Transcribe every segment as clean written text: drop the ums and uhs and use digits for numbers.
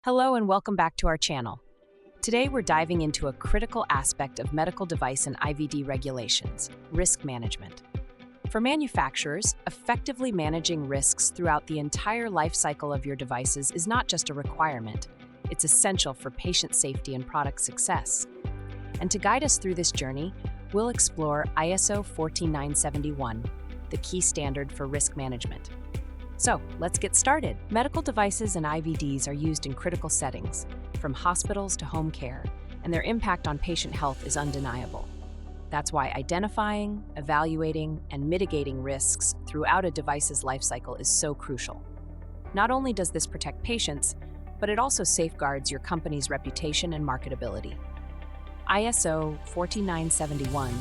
Hello and welcome back to our channel. Today we're diving into a critical aspect of medical device and IVD regulations, risk management. For manufacturers, effectively managing risks throughout the entire life cycle of your devices is not just a requirement, it's essential for patient safety and product success. And to guide us through this journey, we'll explore ISO 14971, the key standard for risk management. So, let's get started. Medical devices and IVDs are used in critical settings, from hospitals to home care, and their impact on patient health is undeniable. That's why identifying, evaluating, and mitigating risks throughout a device's lifecycle is so crucial. Not only does this protect patients, but it also safeguards your company's reputation and marketability. ISO 14971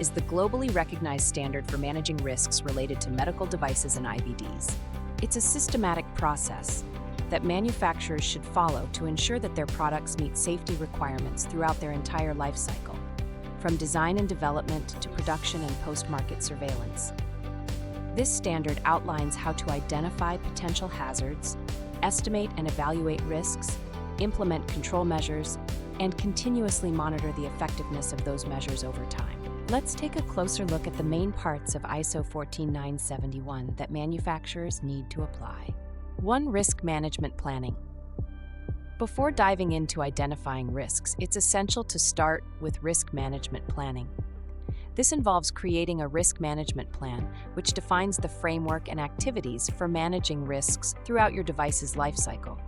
is the globally recognized standard for managing risks related to medical devices and IVDs. It's a systematic process that manufacturers should follow to ensure that their products meet safety requirements throughout their entire life cycle, from design and development to production and post-market surveillance. This standard outlines how to identify potential hazards, estimate and evaluate risks, implement control measures, and continuously monitor the effectiveness of those measures over time. Let's take a closer look at the main parts of ISO 14971 that manufacturers need to apply. 1. Risk management planning. Before diving into identifying risks, it's essential to start with risk management planning. This involves creating a risk management plan, which defines the framework and activities for managing risks throughout your device's lifecycle.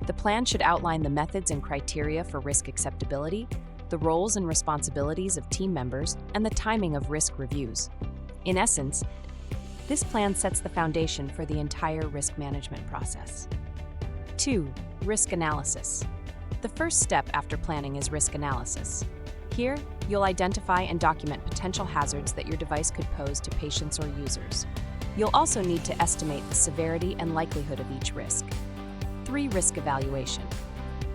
The plan should outline the methods and criteria for risk acceptability, the roles and responsibilities of team members, and the timing of risk reviews. In essence, this plan sets the foundation for the entire risk management process. 2. Risk analysis. The first step after planning is risk analysis. Here, you'll identify and document potential hazards that your device could pose to patients or users. You'll also need to estimate the severity and likelihood of each risk. 3. Risk evaluation.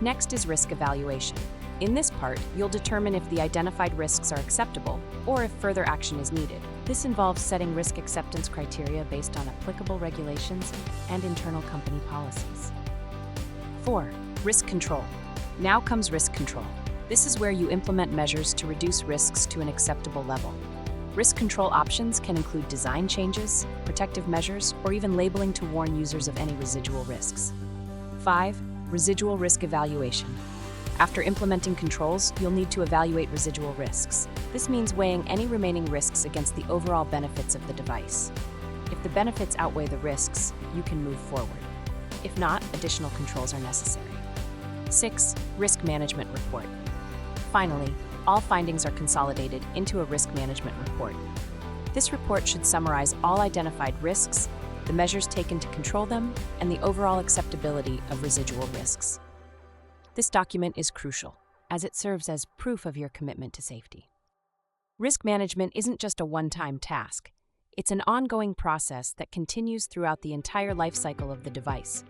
Next is risk evaluation. In this part, you'll determine if the identified risks are acceptable or if further action is needed. This involves setting risk acceptance criteria based on applicable regulations and internal company policies. 4. Risk control. Now comes risk control. This is where you implement measures to reduce risks to an acceptable level. Risk control options can include design changes, protective measures, or even labeling to warn users of any residual risks. 5. Residual risk evaluation. After implementing controls, you'll need to evaluate residual risks. This means weighing any remaining risks against the overall benefits of the device. If the benefits outweigh the risks, you can move forward. If not, additional controls are necessary. 6. Risk management report. Finally, all findings are consolidated into a risk management report. This report should summarize all identified risks, the measures taken to control them, and the overall acceptability of residual risks. This document is crucial, as it serves as proof of your commitment to safety. Risk management isn't just a one-time task. It's an ongoing process that continues throughout the entire life cycle of the device.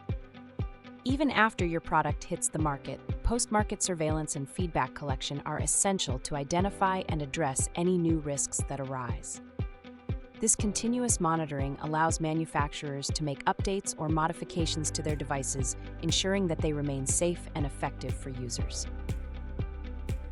Even after your product hits the market, post-market surveillance and feedback collection are essential to identify and address any new risks that arise. This continuous monitoring allows manufacturers to make updates or modifications to their devices, ensuring that they remain safe and effective for users.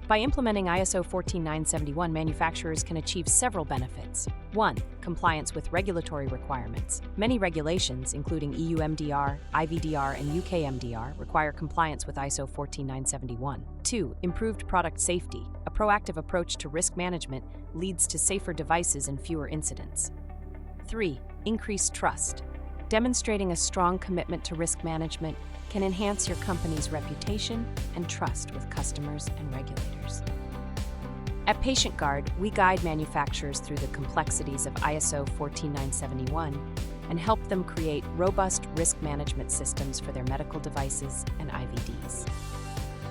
By implementing ISO 14971, manufacturers can achieve several benefits. 1. Compliance with regulatory requirements. Many regulations, including EU MDR, IVDR, and UK MDR, require compliance with ISO 14971. 2. Improved product safety. A proactive approach to risk management leads to safer devices and fewer incidents. 3. Increased trust. Demonstrating a strong commitment to risk management can enhance your company's reputation and trust with customers and regulators. At PatientGuard, we guide manufacturers through the complexities of ISO 14971 and help them create robust risk management systems for their medical devices and IVDs.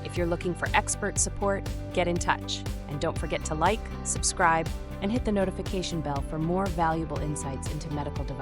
If you're looking for expert support, get in touch. And don't forget to like, subscribe, and hit the notification bell for more valuable insights into medical devices.